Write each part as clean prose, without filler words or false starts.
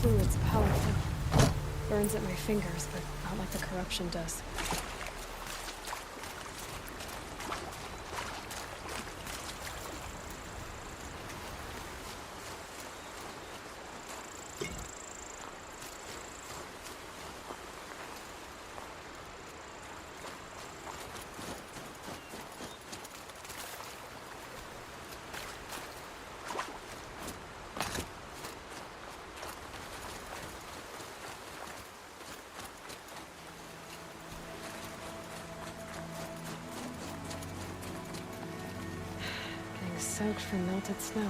fluid's powerful. Burns at my fingers, but not like the corruption does. Soaked from melted snow.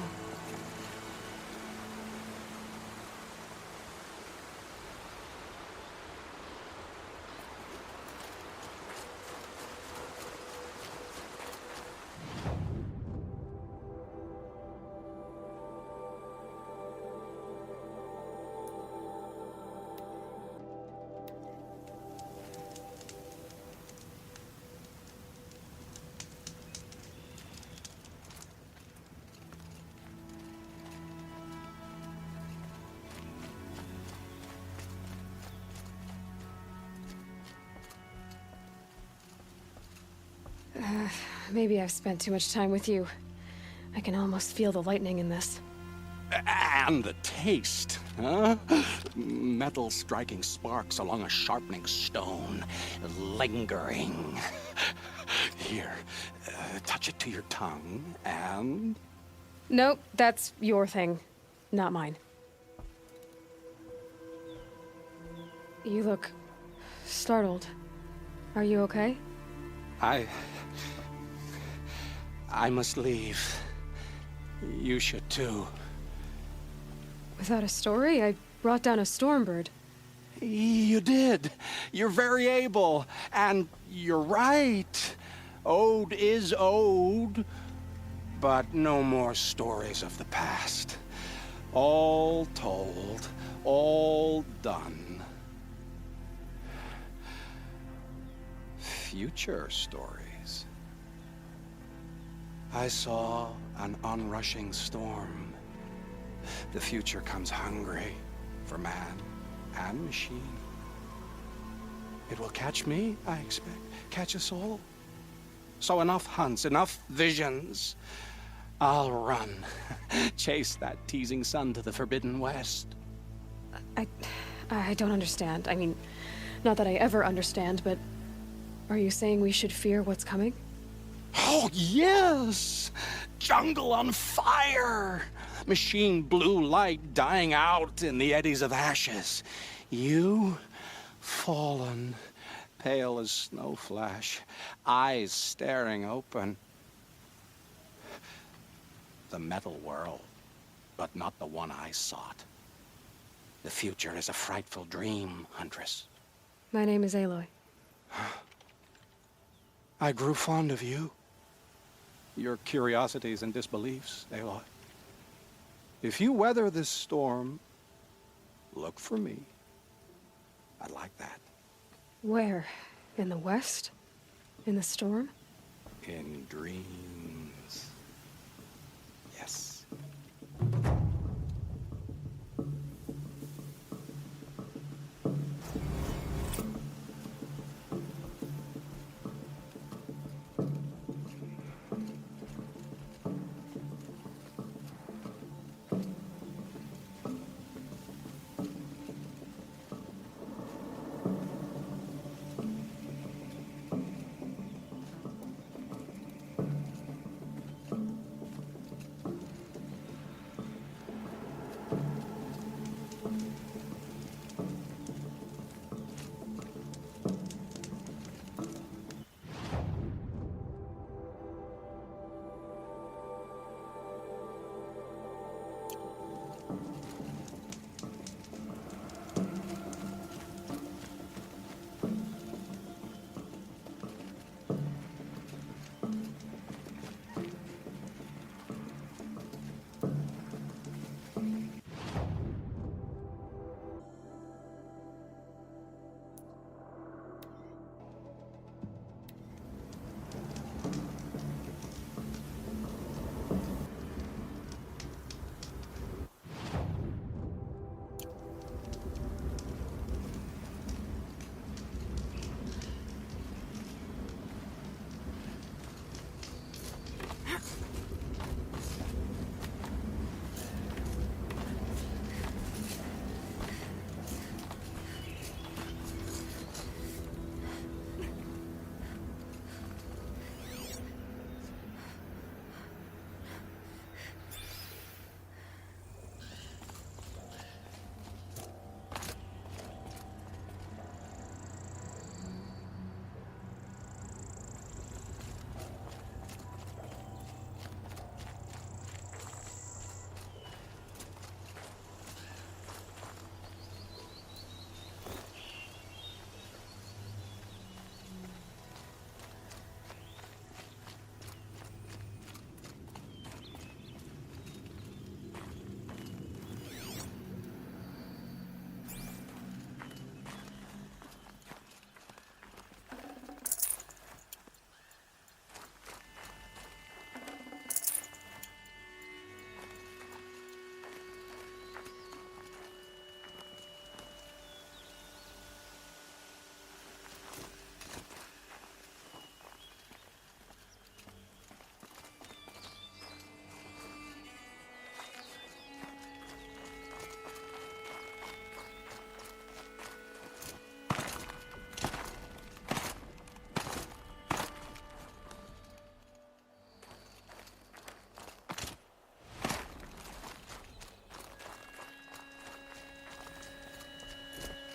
Maybe I've spent too much time with you. I can almost feel the lightning in this. And the taste, huh? Metal striking sparks along a sharpening stone, lingering. Here, touch it to your tongue, and... Nope, that's your thing, not mine. You look startled. Are you okay? I must leave. You should too. Without a story? I brought down a stormbird. You did. You're very able. And you're right. Ode is ode. But no more stories of the past. All told. All done. Future stories. I saw an onrushing storm. The future comes hungry for man and machine. It will catch me, I expect. Catch us all. So enough hunts, enough visions. I'll run. Chase that teasing sun to the forbidden west. I don't understand. I mean, not that I ever understand, but are you saying we should fear what's coming? Oh, yes! Jungle on fire! Machine blue light dying out in the eddies of ashes. You, fallen, pale as snow flash, eyes staring open. The metal world, but not the one I sought. The future is a frightful dream, Huntress. My name is Aloy. I grew fond of you. Your curiosities and disbeliefs, Aloy. If you weather this storm, look for me. I'd like that. Where? In the west? In the storm? In dreams. Yes.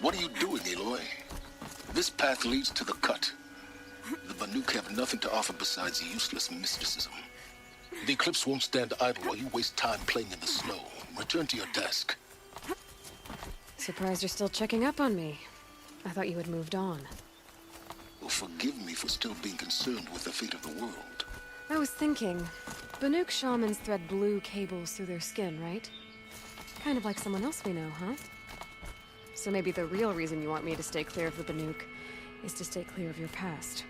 What are you doing, Aloy? This path leads to the cut. The Banuk have nothing to offer besides useless mysticism. The Eclipse won't stand idle while you waste time playing in the snow. Return to your desk. Surprised you're still checking up on me. I thought you had moved on. Well, forgive me for still being concerned with the fate of the world. I was thinking, Banuk shamans thread blue cables through their skin, right? Kind of like someone else we know, huh? So maybe the real reason you want me to stay clear of the Banuk is to stay clear of your past.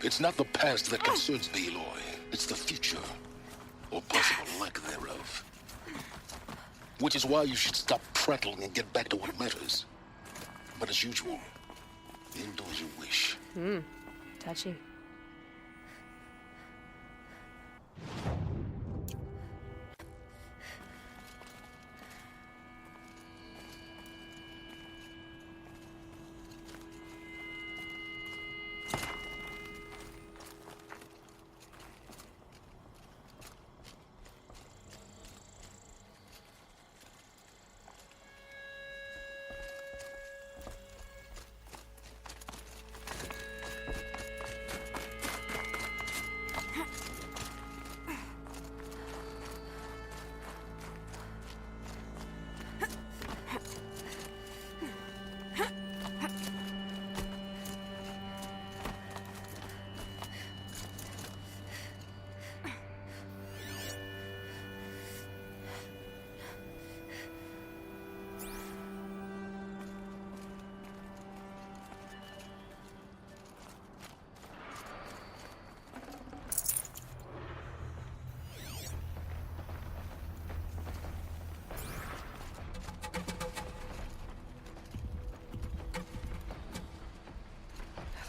It's not the past that concerns me, Aloy. It's the future. Or possible lack thereof. Which is why you should stop prattling and get back to what matters. But as usual, you'll do as you wish. Touchy.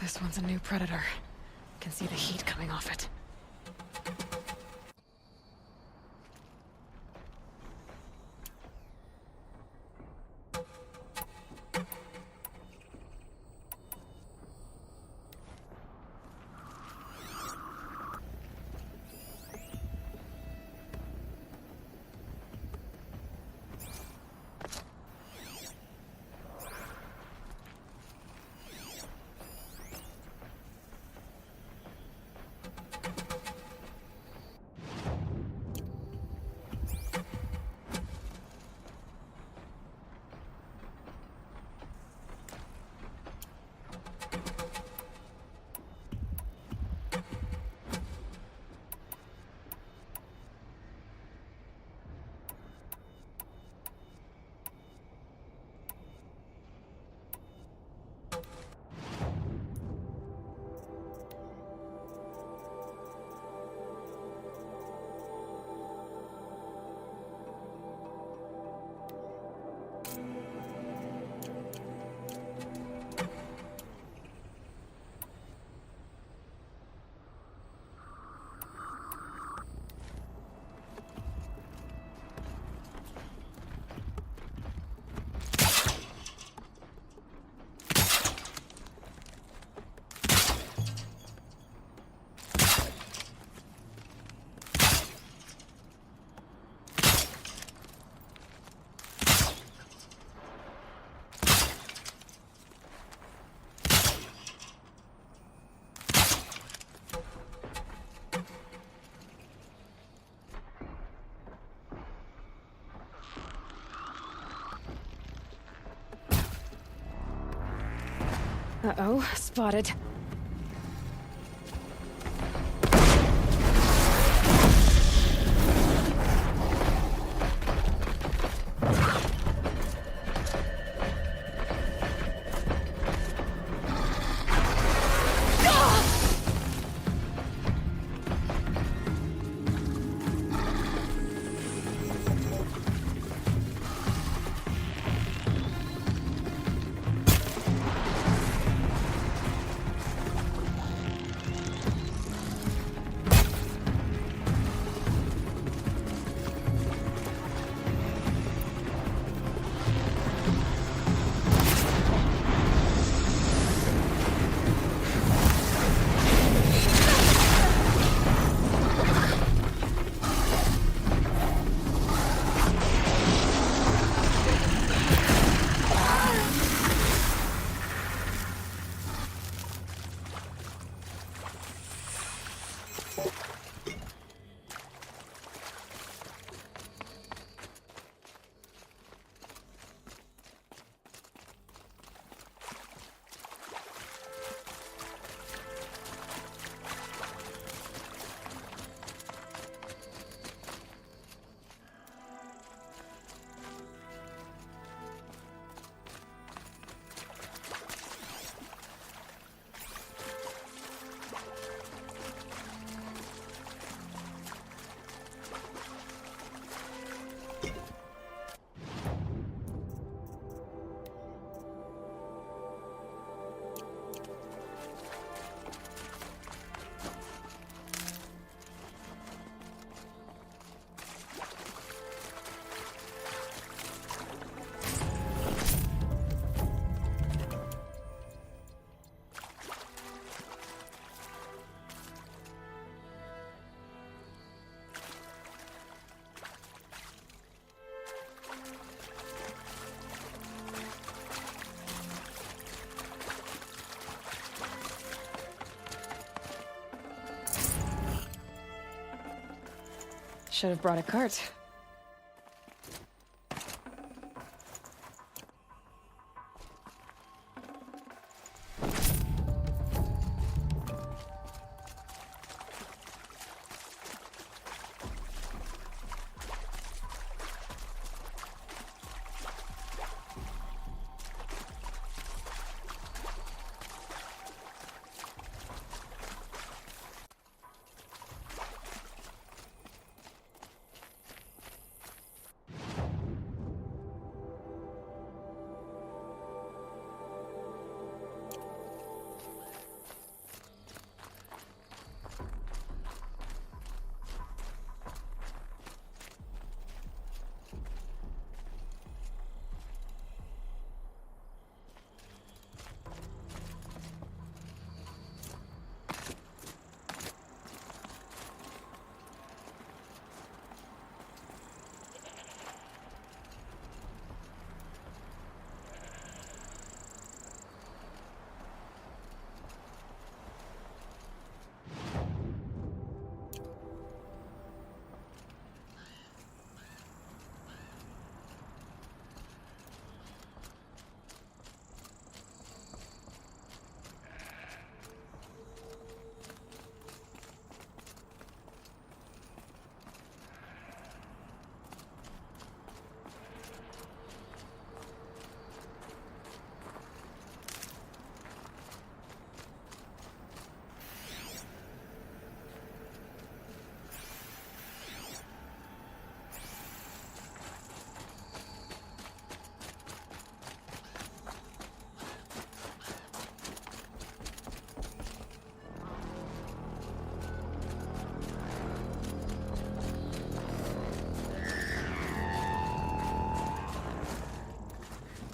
This one's a new predator. Can see the heat coming off it. Uh-oh, spotted. Should have brought a cart.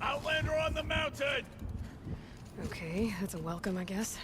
Outlander on the mountain! Okay, that's a welcome, I guess.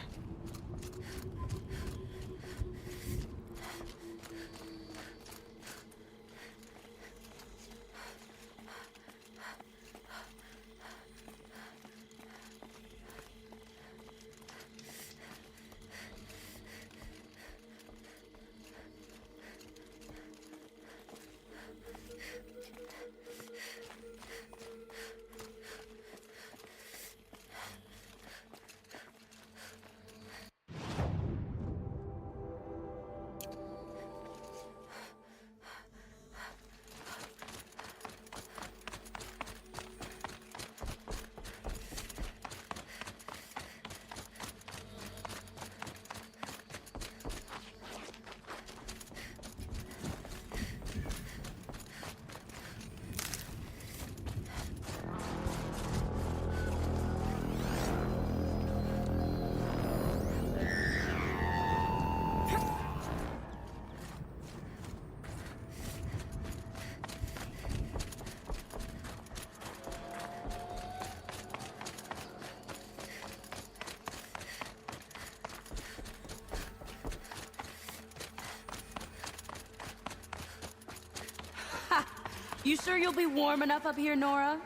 You sure you'll be warm enough up here, Nora?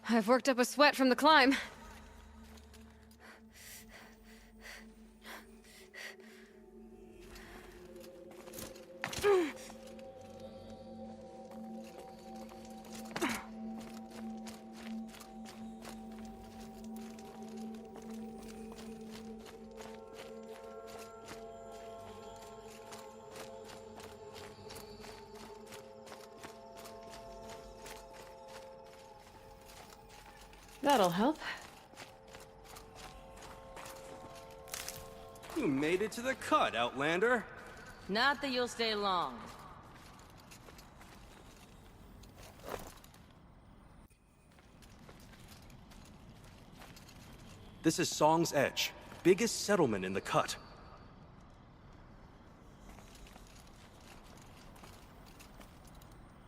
I've worked up a sweat from the climb. That'll help. You made it to the cut, Outlander. Not that you'll stay long. This is Song's Edge, biggest settlement in the cut.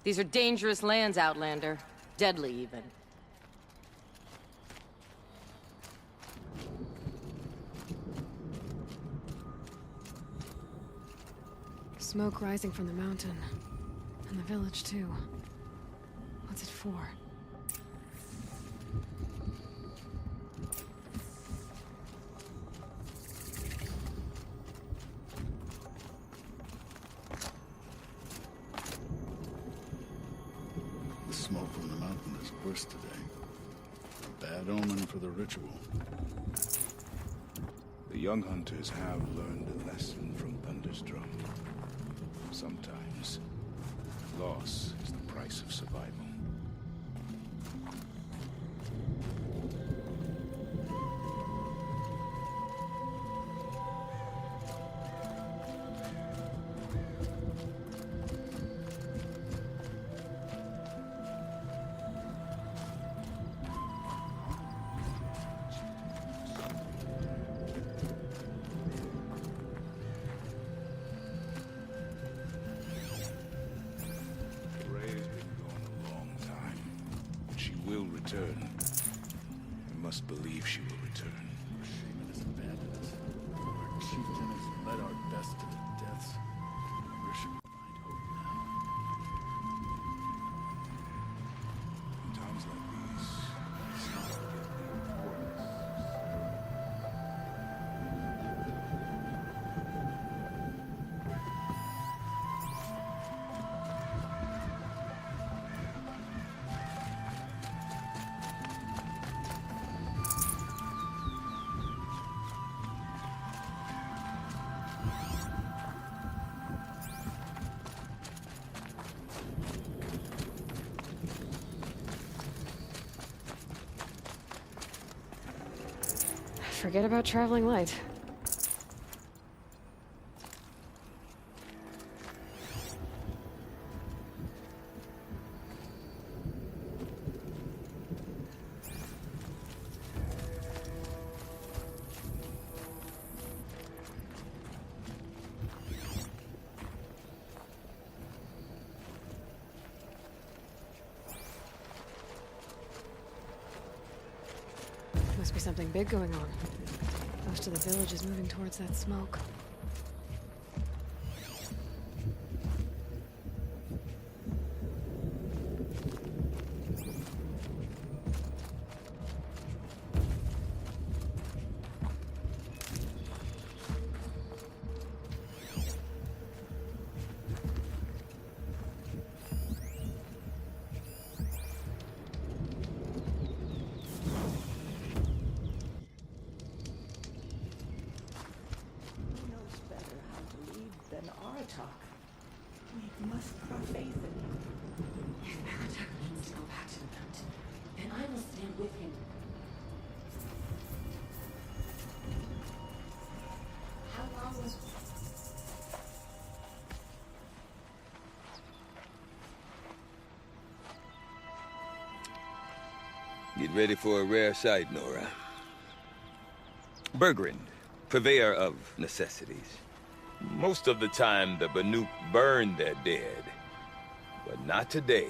These are dangerous lands, Outlander. Deadly, even. Smoke rising from the mountain. And the village, too. What's it for? smoke from the mountain is worse today. A bad omen for the ritual. The young hunters have learned a lesson from Thunderstruck. Sometimes, loss is the price of survival. Will return. I must believe she will return. Shaman has abandoned us. Our chieftain has led our best to the deaths. Where should we find hope now? In times like these, it's not getting worse. Forget about traveling light. Must be something big going on. Most of the village is moving towards that smoke. We must put our faith in him. If Aratak means to go back to the mountain, then I will stand with him. How long was... Get ready for a rare sight, Nora. Bergrin, purveyor of necessities. Most of the time, the Banuk burn their dead. But not today.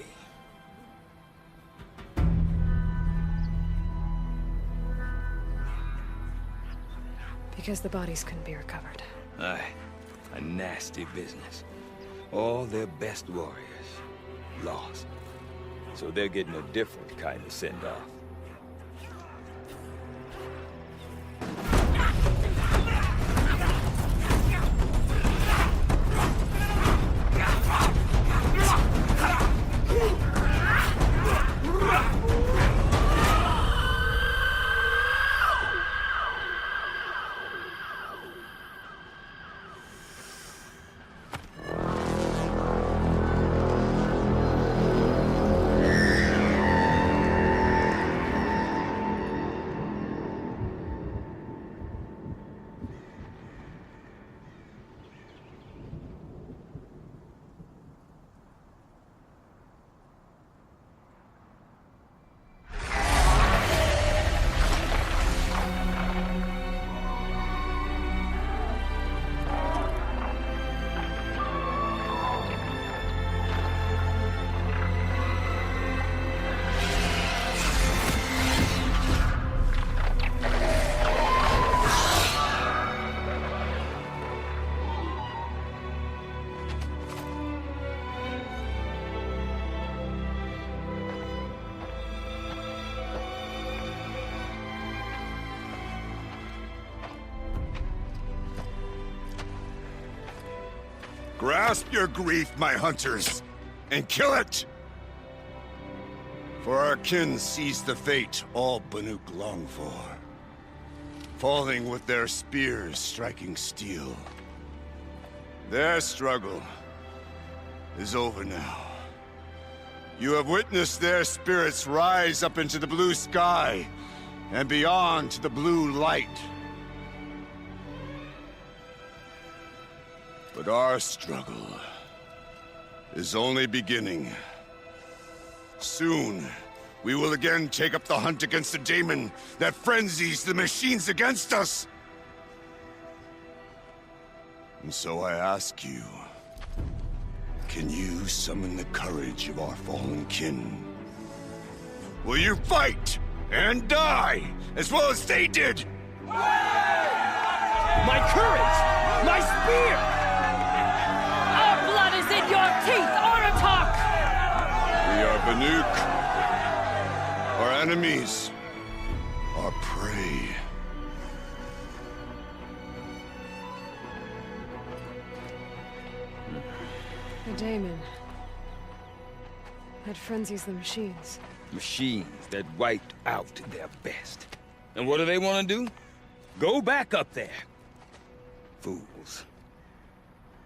Because the bodies couldn't be recovered. Aye. A nasty business. All their best warriors lost. So they're getting a different kind of send-off. Grasp your grief, my hunters, and kill it! For our kin seized the fate all Banuk long for. Falling with their spears striking steel. Their struggle is over now. You have witnessed their spirits rise up into the blue sky and beyond to the blue light. But our struggle is only beginning. Soon, we will again take up the hunt against the daemon that frenzies the machines against us. And so I ask you, can you summon the courage of our fallen kin? Will you fight and die as well as they did? My courage! My spear! Our blood is in your teeth, Aratak! We are Banuk. Our enemies are prey. The daemon. That frenzies the machines. Machines that wiped out their best. And what do they want to do? Go back up there. Fools.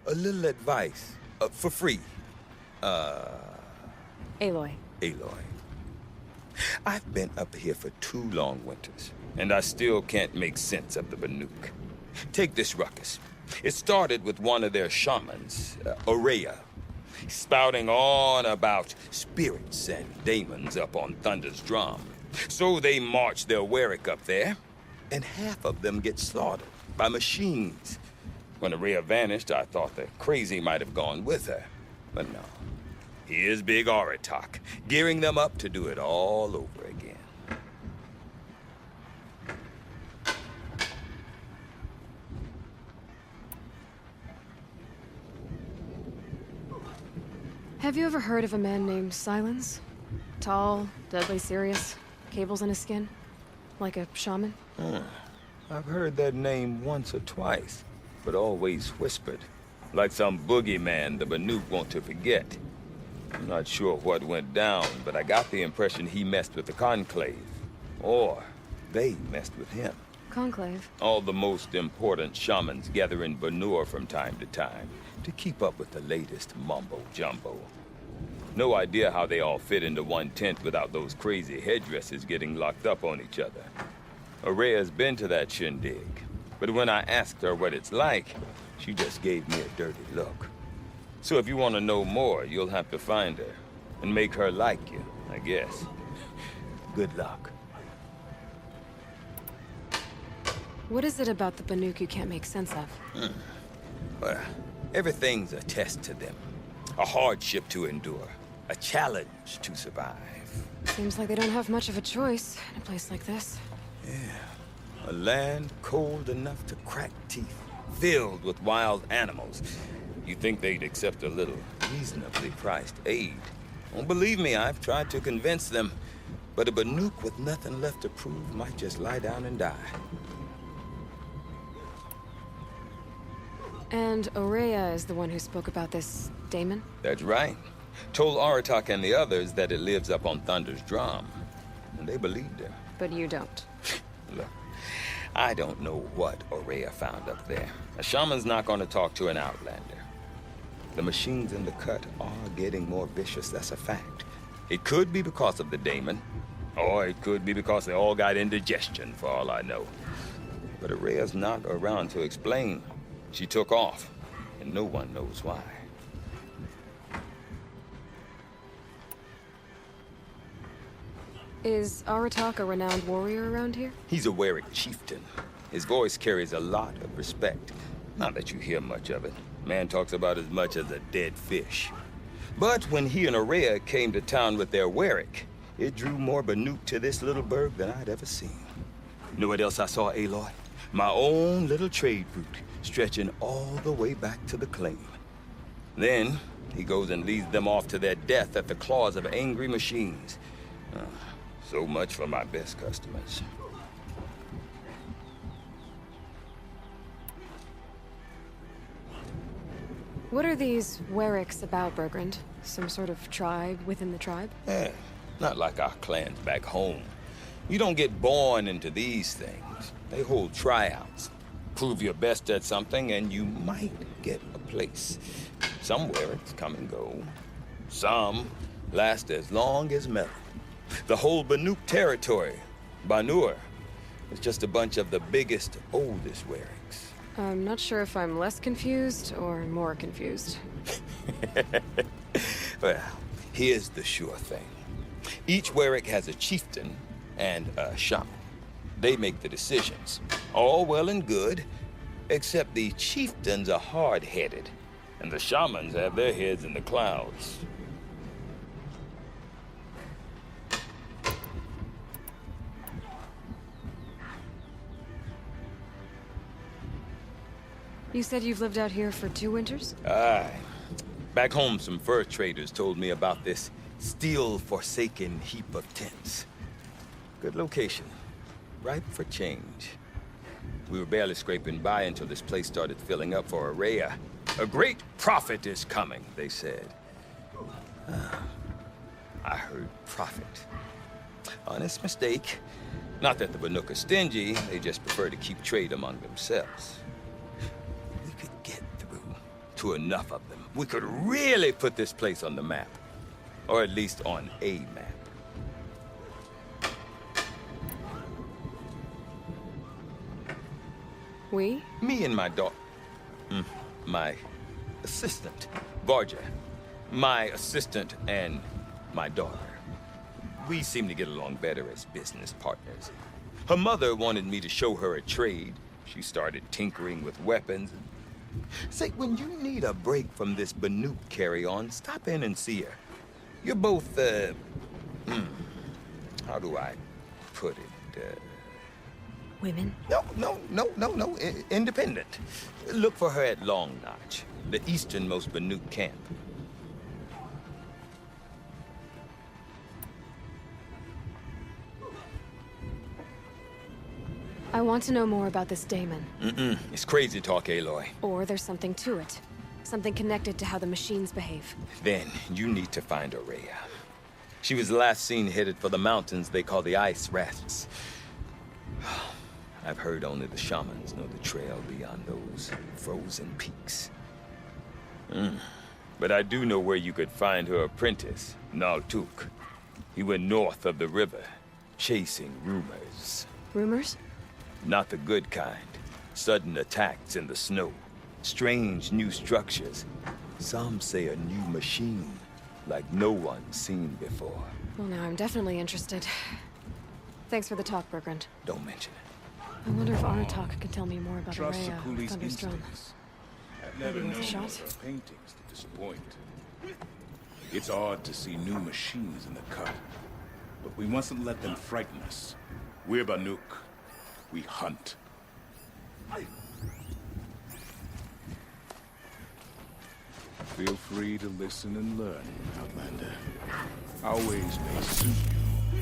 A little advice. For free. Aloy. Aloy. I've been up here for 2 long winters, and I still can't make sense of the Banuk. Take this ruckus. It started with one of their shamans, Aurea, spouting on about spirits and daemons up on Thunder's drum. So they march their Warwick up there, and half of them get slaughtered by machines. When Aurea vanished, I thought the crazy might have gone with her, but no. Here's Big Aratak, gearing them up to do it all over again. Have you ever heard of a man named Silence? Tall, deadly serious, cables in his skin? Like a shaman? I've heard that name once or twice, but always whispered. Like some boogeyman the Banuk want to forget. I'm not sure what went down, but I got the impression he messed with the Conclave. Or they messed with him. Conclave? All the most important shamans gather in Banur from time to time to keep up with the latest mumbo-jumbo. No idea how they all fit into one tent without those crazy headdresses getting locked up on each other. Aurea's been to that shindig, but when I asked her what it's like, she just gave me a dirty look. So if you want to know more, you'll have to find her and make her like you, I guess. Good luck. What is it about the Banuk you can't make sense of? Well, everything's a test to them. A hardship to endure. A challenge to survive. Seems like they don't have much of a choice in a place like this. Yeah. A land cold enough to crack teeth. Filled with wild animals. You'd think they'd accept a little reasonably priced aid. Don't believe me, I've tried to convince them. But a Banuk with nothing left to prove might just lie down and die. And Aurea is the one who spoke about this daemon? That's right. Told Aratak and the others that it lives up on Thunder's drum. And they believed her. But you don't. Look, I don't know what Aurea found up there. A shaman's not going to talk to an outlander. The machines in the cut are getting more vicious, that's a fact. It could be because of the daemon, or it could be because they all got indigestion, for all I know. But Aurea's not around to explain. She took off, and no one knows why. Is Aratak a renowned warrior around here? He's a Warwick chieftain. His voice carries a lot of respect. Not that you hear much of it. Man talks about as much as a dead fish. But when he and Aurea came to town with their Warwick, it drew more Banuk to this little burg than I'd ever seen. You know what else I saw, Aloy? My own little trade route, stretching all the way back to the claim. Then, he goes and leads them off to their death at the claws of angry machines. So much for my best customers. What are these Warwicks about, Bergrand? Some sort of tribe within the tribe? Yeah. Not like our clans back home. You don't get born into these things. They hold tryouts. Prove your best at something and you might get a place. Somewhere it's come and go. Some last as long as metal. The whole Banuk territory, Banur, is just a bunch of the biggest, oldest werings. I'm not sure if I'm less confused or more confused. Well, here's the sure thing. Each Warwick has a chieftain and a shaman. They make the decisions. All well and good, except the chieftains are hard-headed, and the shamans have their heads in the clouds. You said you've lived out here for 2 winters? Aye. Back home, some fur traders told me about this steel-forsaken heap of tents. Good location. Ripe for change. We were barely scraping by until this place started filling up for Araya. A great prophet is coming, they said. I heard prophet. Honest mistake. Not that the Banuk are stingy, they just prefer to keep trade among themselves. We could get through to enough of them. We could really put this place on the map. Or at least on a map. We? Me and my daughter. My assistant, Varja. My assistant and my daughter. We seem to get along better as business partners. Her mother wanted me to show her a trade. She started tinkering with weapons. Say, when you need a break from this Banuk carry-on, stop in and see her. You're both, how do I put it? Women? No. Independent. Look for her at Long Notch, the easternmost Banuk camp. I want to know more about this daemon. It's crazy talk, Aloy. Or there's something to it. Something connected to how the machines behave. Then you need to find Araya. She was last seen headed for the mountains they call the Ice Rafts. I've heard only the shamans know the trail beyond those frozen peaks. But I do know where you could find her apprentice, Naltuk. He went north of the river, chasing rumors. Rumors? Not the good kind. Sudden attacks in the snow. Strange new structures. Some say a new machine, like no one's seen before. Well, now I'm definitely interested. Thanks for the talk, Bergrand. Don't mention it. I wonder if Aratak can tell me more about Trust the Araya, coolie's Thunderstrom. instincts. I've never Maybe known worth a one shot. of her paintings to disappoint. It's odd to see new machines in the cut, but we mustn't let them frighten us. We're Banuk. We hunt. Feel free to listen and learn, Outlander. Our ways may suit you.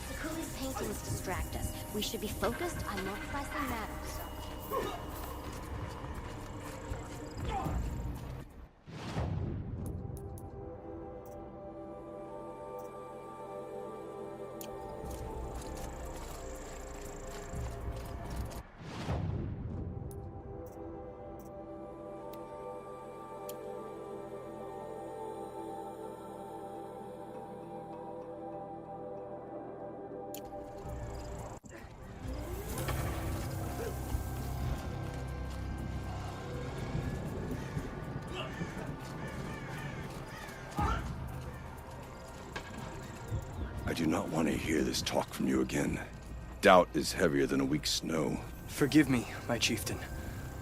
The coolie's paintings distract us. We should be focused on more pressing matters. I do not want to hear this talk from you again. Doubt is heavier than a week's snow. Forgive me, my chieftain.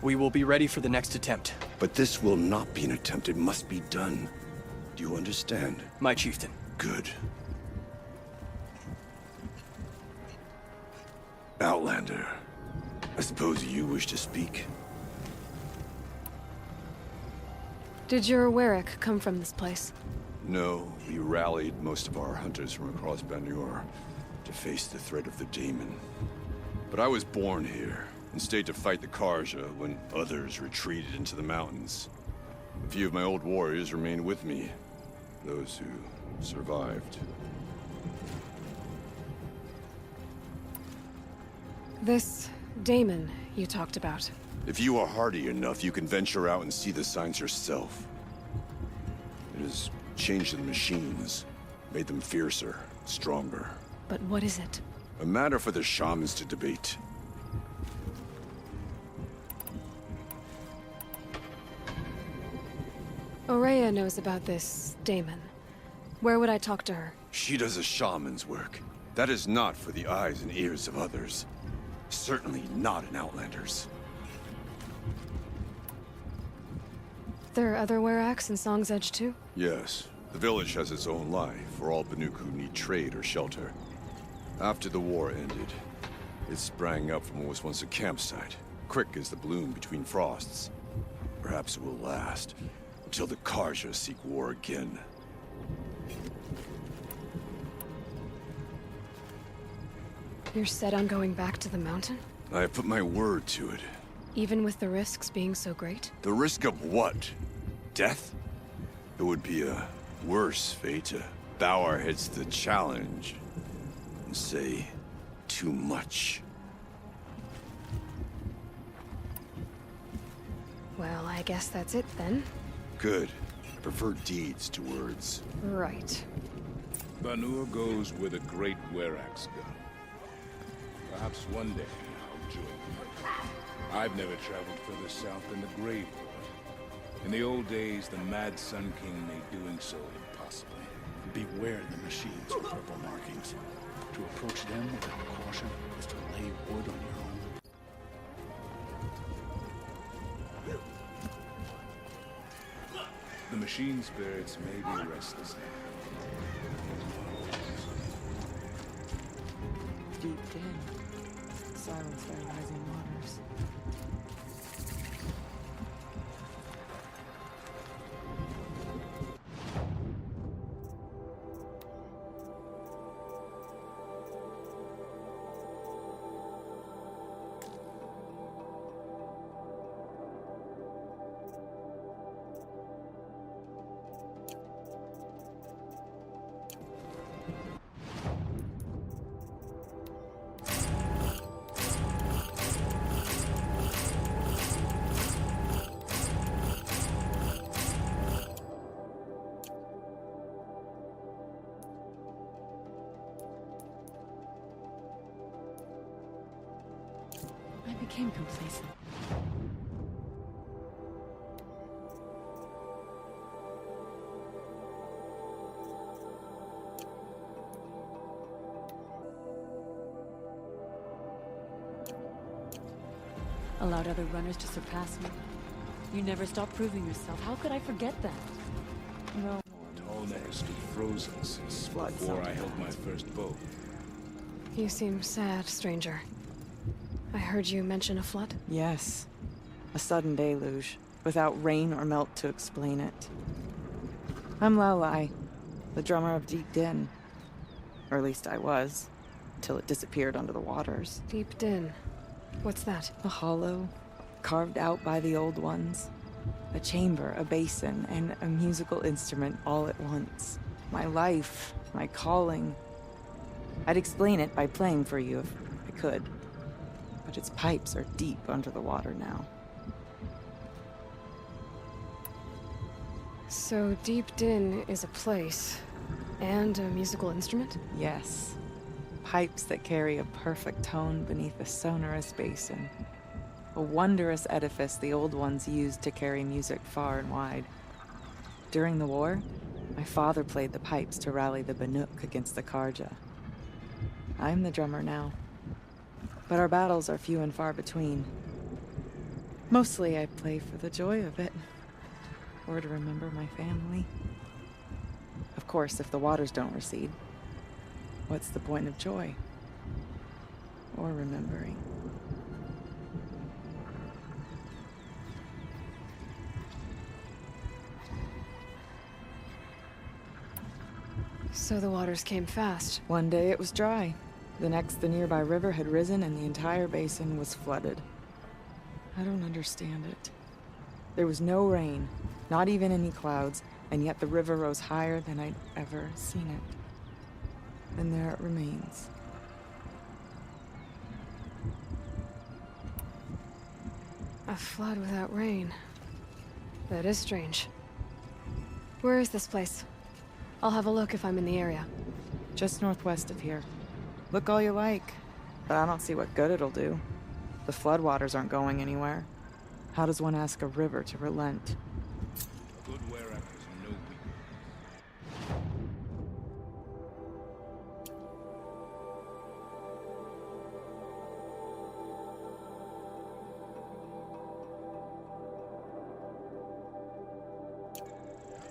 We will be ready for the next attempt. But this will not be an attempt. It must be done. Do you understand? My chieftain. Good. Outlander, I suppose you wish to speak? Did your Warwick come from this place? No, we rallied most of our hunters from across Banur to face the threat of the demon. But I was born here and stayed to fight the Karja when others retreated into the mountains. A few of my old warriors remained with me. Those who survived. This Damon you talked about. If you are hardy enough, you can venture out and see the signs yourself. It has changed the machines, made them fiercer, stronger. But what is it? A matter for the shamans to debate. Aurea knows about this Damon. Where would I talk to her? She does a shaman's work. That is not for the eyes and ears of others. Certainly not an Outlander's. There are other Weraks in Song's Edge too? Yes. The village has its own life for all Banuk who need trade or shelter. After the war ended, it sprang up from what was once a campsite, quick as the bloom between frosts. Perhaps it will last, until the Karja seek war again. You're set on going back to the mountain? I have put my word to it. Even with the risks being so great? The risk of what? Death? It would be a worse fate to bow our heads to the challenge and say too much. Well, I guess that's it then. Good. I prefer deeds to words. Right. Banur goes where the great Weraks go. Perhaps one day I'll join you. I've never traveled further south than the Grave Lord. In the old days, the Mad Sun King made doing so impossible. Beware the machines with purple markings. To approach them without caution is to lay wood on your own. The machine spirits may be restless now. Deep in, silenced by rising waters. I became complacent. Allowed other runners to surpass me. You never stopped proving yourself. How could I forget that? No. Tall never stood frozen since before I held my first bow. You seem sad, stranger. I heard you mention a flood? Yes. A sudden deluge, without rain or melt to explain it. I'm Lalai, the drummer of Deep Din. Or at least I was, till it disappeared under the waters. Deep Din. What's that? A hollow, carved out by the old ones. A chamber, a basin, and a musical instrument all at once. My life, my calling. I'd explain it by playing for you if I could. But its pipes are deep under the water now. So Deep Din is a place, and a musical instrument? Yes. Pipes that carry a perfect tone beneath a sonorous basin. A wondrous edifice the old ones used to carry music far and wide. During the war, my father played the pipes to rally the Banuk against the Karja. I'm the drummer now. But our battles are few and far between. Mostly I play for the joy of it. Or to remember my family. Of course, if the waters don't recede, what's the point of joy? Or remembering? So the waters came fast. One day it was dry. The next, the nearby river had risen and the entire basin was flooded. I don't understand it. There was no rain, not even any clouds, And yet the river rose higher than I'd ever seen it. And there it remains. A flood without rain. That is strange. Where is this place? I'll have a look if I'm in the area. Just northwest of here. Look all you like, but I don't see what good it'll do. The floodwaters aren't going anywhere. How does one ask a river to relent? A good Werak has no weakness.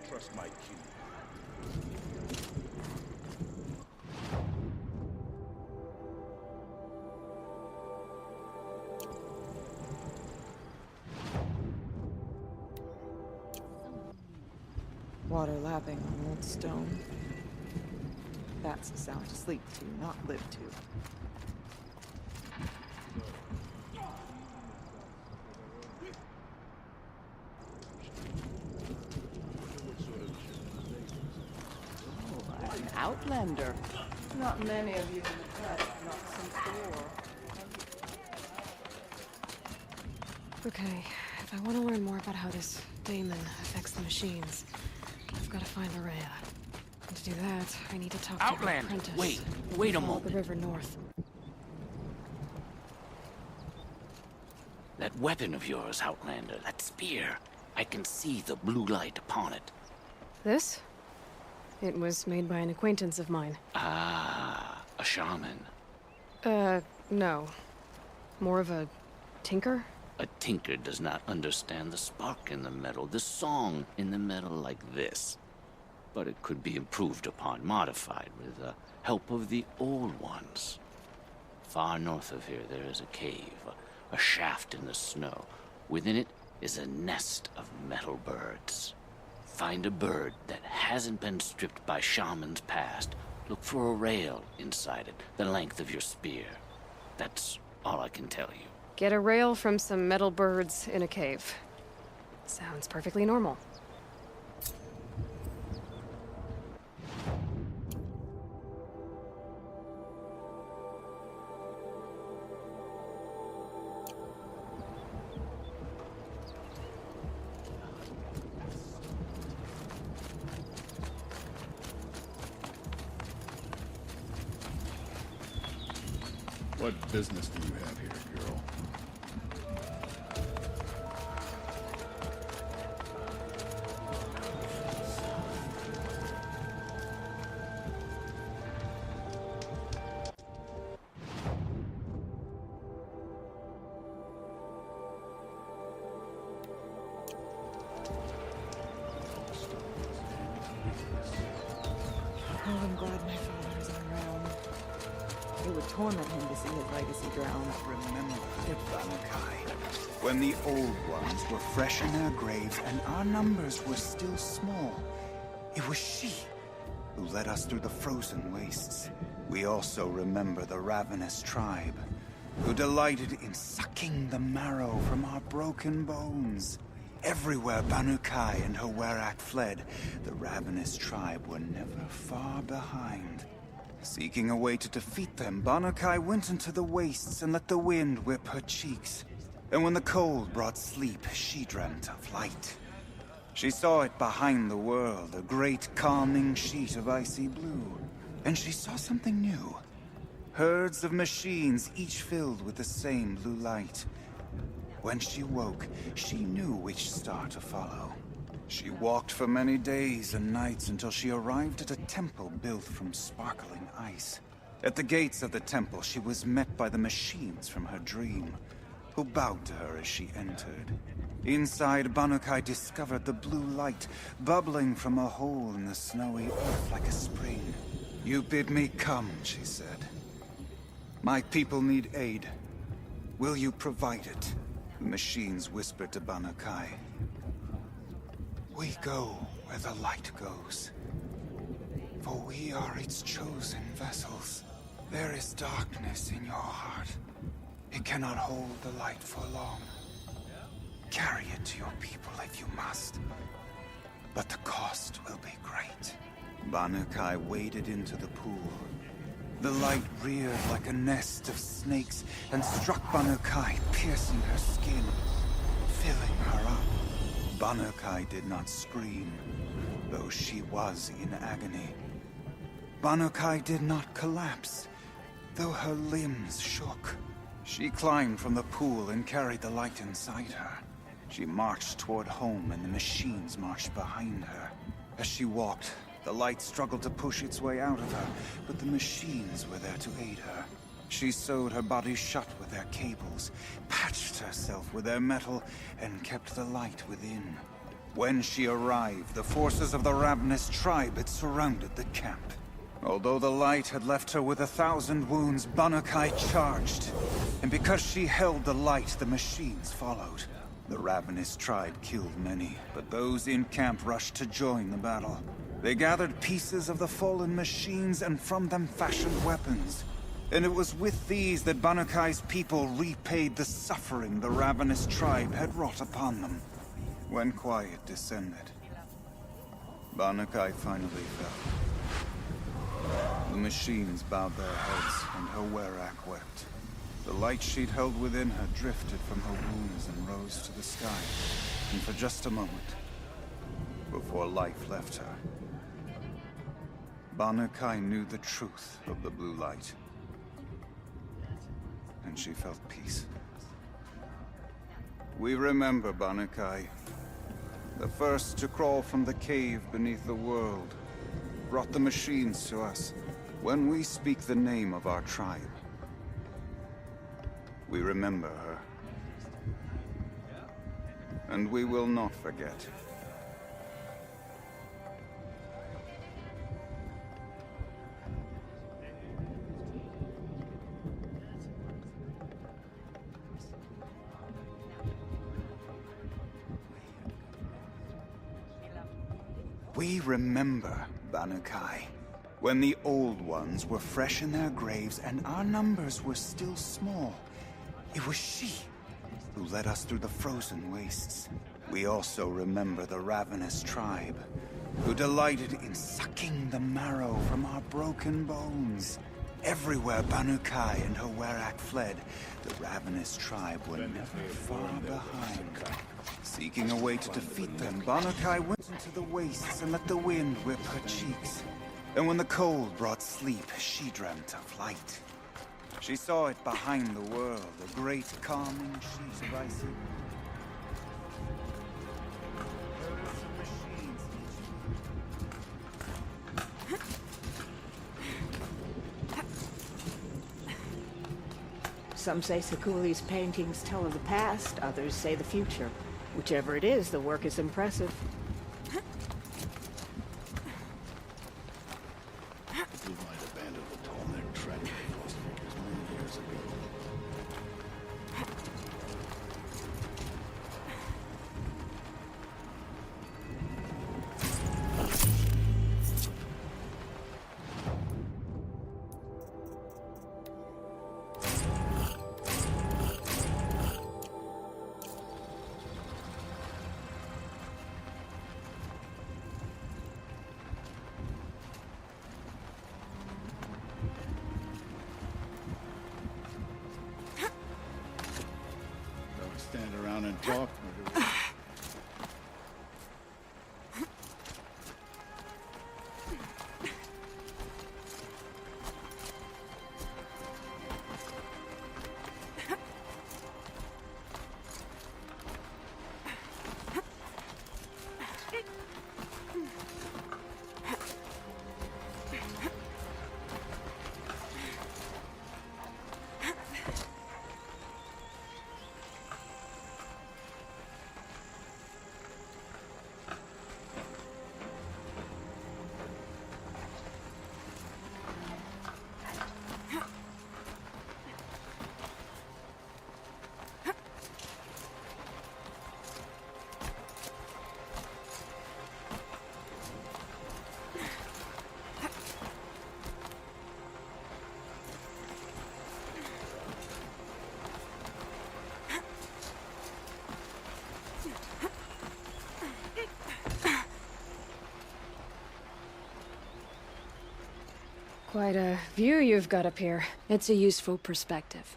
Trust my king. Water lapping on old stone. That's a sound to sleep to, not live to. Oh, an outlander. Not many of you in the press, not some store. Okay, if I want to learn more about how this daemon affects the machines, I've got to find Araya. And to do that, I need to talk to her Outlander, apprentice. wait a Follow moment. the river north. That weapon of yours, Outlander, that spear. I can see the blue light upon it. This? It was made by an acquaintance of mine. Ah, a shaman. No. More of a tinker? A tinker does not understand the spark in the metal, the song in the metal like this. But it could be improved upon, modified, with the help of the old ones. Far north of here there is a cave, a shaft in the snow. Within it is a nest of metal birds. Find a bird that hasn't been stripped by shamans past. Look for a rail inside it, the length of your spear. That's all I can tell you. Get a rail from some metal birds in a cave. Sounds perfectly normal. What business do you have here, girl? Oh, I'm glad my father isn't around. It would torment him to see his legacy drown. Remember the Banukai, when the old ones were fresh in their graves and our numbers were still small. It was she who led us through the frozen wastes. We also remember the ravenous tribe, who delighted in sucking the marrow from our broken bones. Everywhere Banukai and her Werak fled, the ravenous tribe were never far behind. Seeking a way to defeat them, Banukai went into the wastes and let the wind whip her cheeks. And when the cold brought sleep, she dreamt of light. She saw it behind the world, a great calming sheet of icy blue. And she saw something new. Herds of machines, each filled with the same blue light. When she woke, she knew which star to follow. She walked for many days and nights until she arrived at a temple built from sparkling ice. At the gates of the temple, she was met by the machines from her dream, who bowed to her as she entered. Inside, Banukai discovered the blue light bubbling from a hole in the snowy earth like a spring. "You bid me come," she said. "My people need aid. Will you provide it?" The machines whispered to Banukai. "We go where the light goes, for we are its chosen vessels. There is darkness in your heart. It cannot hold the light for long. Carry it to your people if you must. but the cost will be great. Banu-Kai waded into the pool. The light reared like a nest of snakes and struck Banu-Kai, piercing her skin, filling her up. Banu-Kai did not scream, though she was in agony. Banu-Kai did not collapse, though her limbs shook. She climbed from the pool and carried the light inside her. She marched toward home, and the machines marched behind her. As she walked, the light struggled to push its way out of her, but the machines were there to aid her. She sewed her body shut with their cables, patched herself with their metal, and kept the light within. When she arrived, the forces of the ravenous tribe had surrounded the camp. Although the light had left her with 1,000 wounds, Banu-Kai charged. And because she held the light, the machines followed. The ravenous tribe killed many, but those in camp rushed to join the battle. They gathered pieces of the fallen machines and from them fashioned weapons. And it was with these that Banu-Kai's people repaid the suffering the ravenous tribe had wrought upon them. When quiet descended, Banu-Kai finally fell. The machines bowed their heads, and her werak wept. The light she'd held within her drifted from her wounds and rose to the sky. And for just a moment, before life left her, Banu-Kai knew the truth of the blue light. And she felt peace. We remember Banu-Kai, the first to crawl from the cave beneath the world, brought the machines to us. When we speak the name of our tribe, we remember her. And we will not forget. We remember Banu-Kai, when the old ones were fresh in their graves and our numbers were still small. It was she who led us through the frozen wastes. We also remember the ravenous tribe, who delighted in sucking the marrow from our broken bones. Everywhere Banu-Kai and her werak fled, the ravenous tribe were never far behind. Seeking a way to defeat them, Banu-Kai went into the wastes and let the wind whip her cheeks. And when the cold brought sleep, she dreamt of light. She saw it behind the world, a great calming sheet of icy. Some say Sekuli's paintings tell of the past, others say the future. Whichever it is, the work is impressive. The Blue Light abandoned the tall-necked track they lost figures many years ago. Stand around and talk, or do we? Quite a view you've got up here. It's a useful perspective.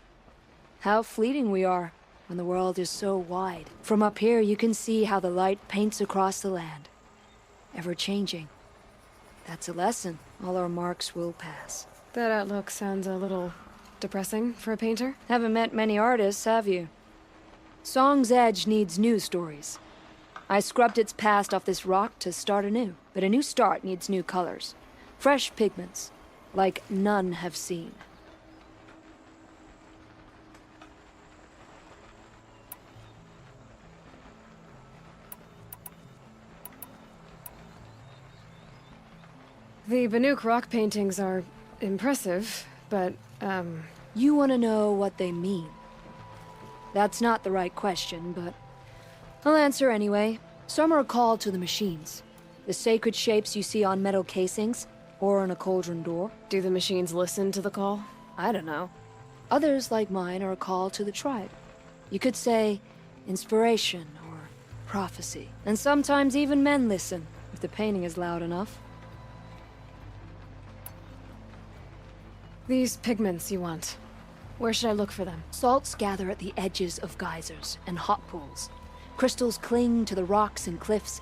How fleeting we are when the world is so wide. From up here, you can see how the light paints across the land. Ever changing. That's a lesson. All our marks will pass. That outlook sounds a little depressing for a painter. Haven't met many artists, have you? Song's Edge needs new stories. I scrubbed its past off this rock to start anew. But a new start needs new colors. Fresh pigments, like none have seen. The Banuk rock paintings are impressive, but, You want to know what they mean? That's not the right question, but I'll answer anyway. Some are called to the machines. The sacred shapes you see on metal casings, or on a cauldron door. Do the machines listen to the call? I don't know. Others, like mine, are a call to the tribe. You could say inspiration or prophecy. And sometimes even men listen, if the painting is loud enough. These pigments you want. Where should I look for them? Salts gather at the edges of geysers and hot pools. Crystals cling to the rocks and cliffs.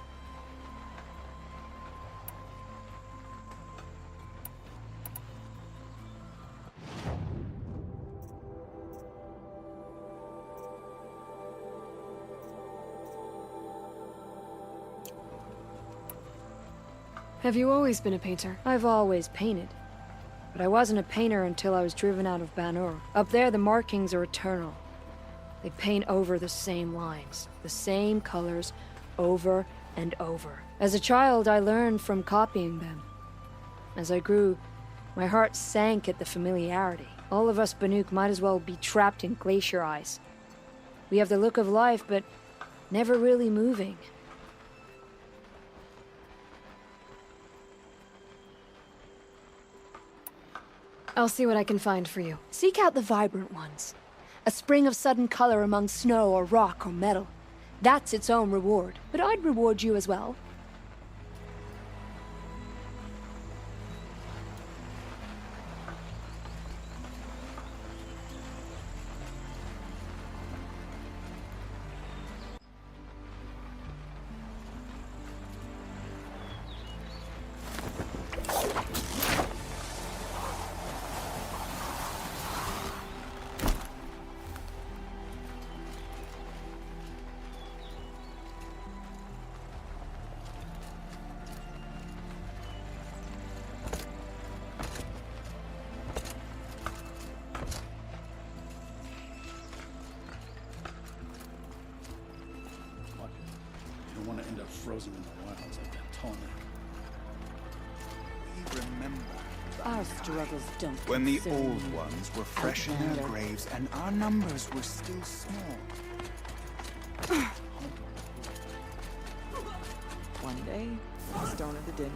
Have you always been a painter? I've always painted. But I wasn't a painter until I was driven out of Banur. Up there, the markings are eternal. They paint over the same lines, the same colors, over and over. As a child, I learned from copying them. As I grew, my heart sank at the familiarity. All of us Banuk might as well be trapped in glacier ice. We have the look of life, but never really moving. I'll see what I can find for you. Seek out the vibrant ones. A spring of sudden color among snow or rock or metal. That's its own reward. But I'd reward you as well. You don't want to end up frozen in the wilds like that Tony. We remember Our struggles don't when the concern old you, ones were fresh in their Outlander. graves and our numbers were still small. One day, the stone of the dead